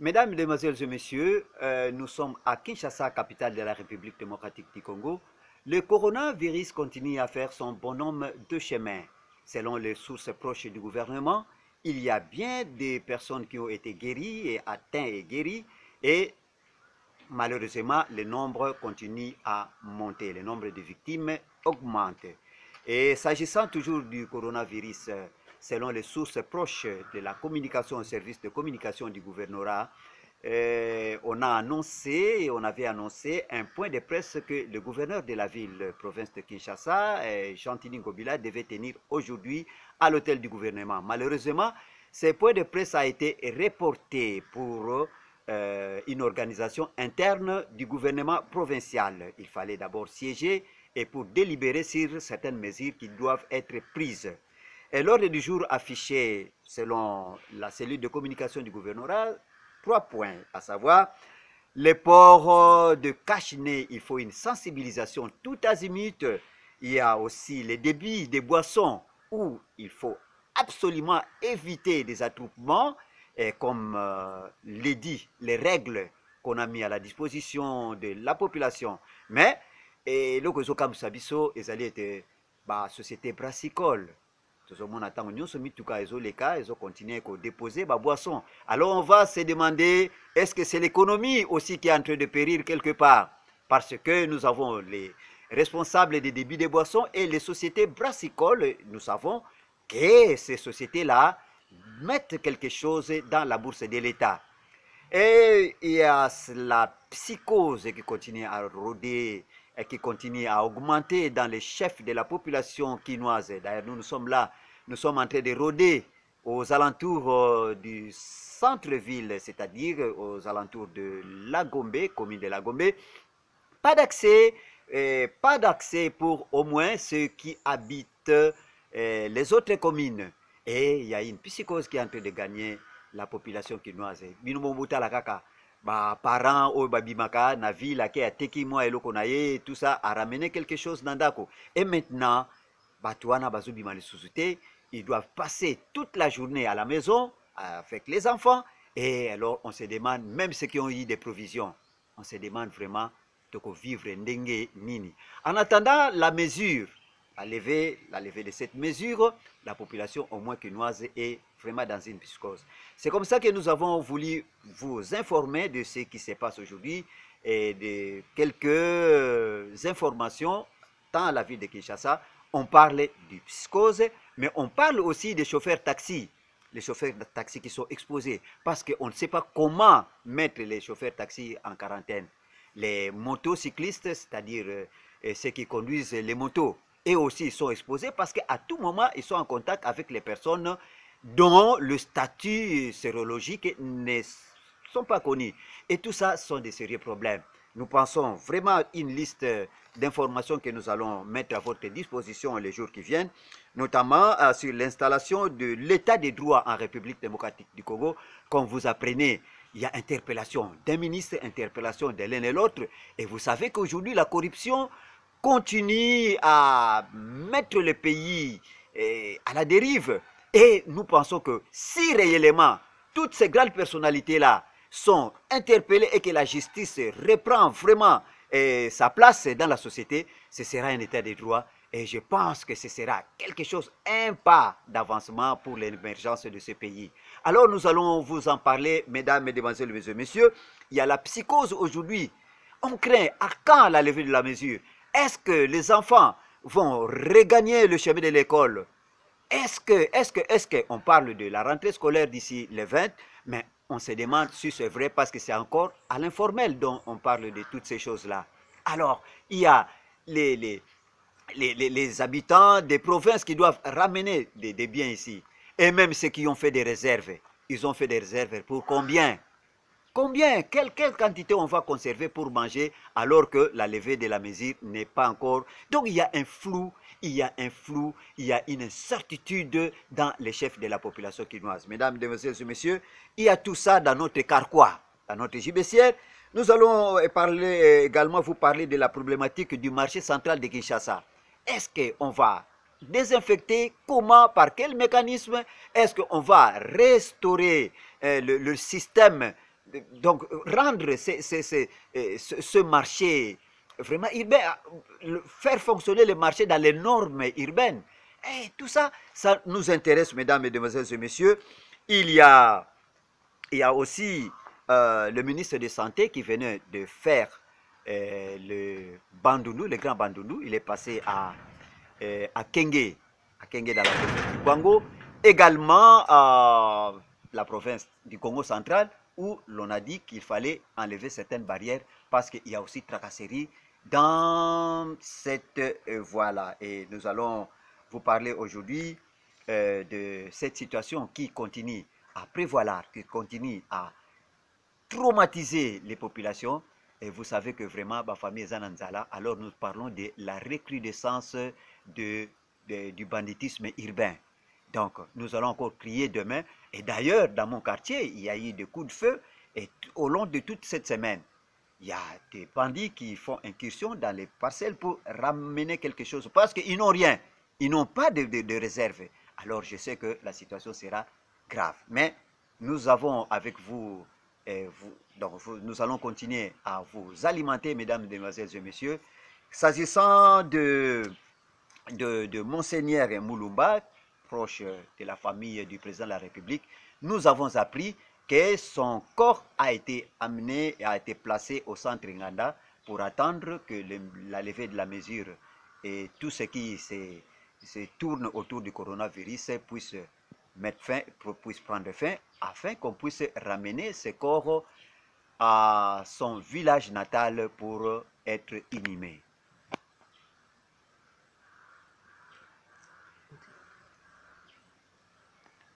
Mesdames, Mesdemoiselles et Messieurs, nous sommes à Kinshasa, capitale de la République démocratique du Congo. Le coronavirus continue à faire son bonhomme de chemin. Selon les sources proches du gouvernement, il y a bien des personnes qui ont été guéries et atteintes et guéries, et malheureusement, le nombre continue à monter, le nombre de victimes augmente. Et s'agissant toujours du coronavirus, selon les sources proches de la communication au service de communication du gouvernorat, on avait annoncé un point de presse que le gouverneur de la ville, province de Kinshasa, Jean-Tini Ngobila, devait tenir aujourd'hui à l'hôtel du gouvernement. Malheureusement, ce point de presse a été reporté pour une organisation interne du gouvernement provincial. Il fallait d'abord siéger et pour délibérer sur certaines mesures qui doivent être prises. Et l'ordre du jour affiché, selon la cellule de communication du gouvernorat, 3 points, à savoir les ports de cache-nez, il faut une sensibilisation tout azimut. Il y a aussi les débits des boissons où il faut absolument éviter des attroupements, et comme l'est dit, les règles qu'on a mis à la disposition de la population. Mais, et le comme Sabiso, ils allaient être société brassicole. Tout le monde attend, nous sommes tout cas, les cas, ils ont continué à déposer ma boisson. Alors on va se demander, est-ce que c'est l'économie aussi qui est en train de périr quelque part? Parce que nous avons les responsables des débits des boissons et les sociétés brassicoles, nous savons que ces sociétés-là mettent quelque chose dans la bourse de l'État. Et il y a la psychose qui continue à rôder et qui continue à augmenter dans les chefs de la population quinoise. D'ailleurs, nous sommes là, nous sommes en train de rôder aux alentours du centre-ville, c'est-à-dire aux alentours de Lagombe, commune de Lagombe. Pas d'accès pour au moins ceux qui habitent les autres communes. Et il y a une psychose qui est en train de gagner la population quinoise. Parents au babimaka na ville qui a teki moi et lokonaye tout ça a ramené quelque chose dans Dako. Et maintenant batuana bazubi malisuzute, ils doivent passer toute la journée à la maison avec les enfants, et alors on se demande, même ceux qui ont eu des provisions, on se demande vraiment de vivre ndenge nini. En attendant la mesure, la levée de cette mesure, la population au moins quinoise est vraiment dans une psychose. C'est comme ça que nous avons voulu vous informer de ce qui se passe aujourd'hui et de quelques informations tant à la ville de Kinshasa. On parle de psychose, mais on parle aussi des chauffeurs taxi. Les chauffeurs de taxi qui sont exposés parce qu'on ne sait pas comment mettre les chauffeurs taxi en quarantaine. Les motocyclistes, c'est-à-dire ceux qui conduisent les motos, et aussi ils sont exposés parce qu'à tout moment, ils sont en contact avec les personnes dont le statut sérologique ne sont pas connus. Et tout ça sont des sérieux problèmes. Nous pensons vraiment à une liste d'informations que nous allons mettre à votre disposition les jours qui viennent, notamment sur l'installation de l'état des droits en République démocratique du Congo. Comme vous apprenez, il y a interpellation d'un ministre, interpellation de l'un et l'autre. Et vous savez qu'aujourd'hui, la corruption continue à mettre le pays à la dérive. Et nous pensons que si réellement toutes ces grandes personnalités-là sont interpellées et que la justice reprend vraiment sa place dans la société, ce sera un état de droit. Et je pense que ce sera quelque chose, un pas d'avancement pour l'émergence de ce pays. Alors nous allons vous en parler, mesdames, mesdemoiselles, mesdames, messieurs. Il y a la psychose aujourd'hui. On craint à quand la levée de la mesure? Est-ce que les enfants vont regagner le chemin de l'école? Est-ce qu'on parle de la rentrée scolaire d'ici le 20, mais on se demande si c'est vrai parce que c'est encore à l'informel dont on parle de toutes ces choses-là. Alors, il y a les habitants des provinces qui doivent ramener des biens ici. Et même ceux qui ont fait des réserves. Ils ont fait des réserves pour combien? Combien? Quelle quantité on va conserver pour manger alors que la levée de la mesure n'est pas encore... Donc il y a un flou, il y a une incertitude dans les chefs de la population quinoise. Mesdames, mesdemoiselles et messieurs, il y a tout ça dans notre carquois, dans notre gibecière. Nous allons également vous parler de la problématique du marché central de Kinshasa. Est-ce qu'on va désinfecter? Comment? Par quel mécanisme? Est-ce qu'on va restaurer le système donc rendre ce marché vraiment urbain, faire fonctionner le marché dans les normes urbaines. Et tout ça, ça nous intéresse, mesdames, mesdemoiselles et messieurs. Il y a, il y a aussi le ministre de Santé qui venait de faire le Bandundu, le grand Bandundu. Il est passé à Kenge dans la province du Congo. Également la province du Congo central, où l'on a dit qu'il fallait enlever certaines barrières parce qu'il y a aussi tracasserie dans cette voie-là. Et nous allons vous parler aujourd'hui de cette situation qui continue à prévaloir, qui continue à traumatiser les populations. Et vous savez que vraiment, ma famille est Zananzala. Alors nous parlons de la recrudescence du banditisme urbain. Donc, nous allons encore crier demain. Et d'ailleurs, dans mon quartier, il y a eu des coups de feu. Et au long de toute cette semaine, il y a des bandits qui font incursion dans les parcelles pour ramener quelque chose. Parce qu'ils n'ont rien. Ils n'ont pas de réserve. Alors, je sais que la situation sera grave. Mais nous avons avec vous, nous allons continuer à vous alimenter, mesdames, mesdemoiselles et messieurs. S'agissant de Monseigneur Moulumba, proche de la famille du président de la République, nous avons appris que son corps a été amené et a été placé au centre Nganda pour attendre que la levée de la mesure et tout ce qui se tourne autour du coronavirus puisse mettre fin, puisse prendre fin, afin qu'on puisse ramener ce corps à son village natal pour être inhumé.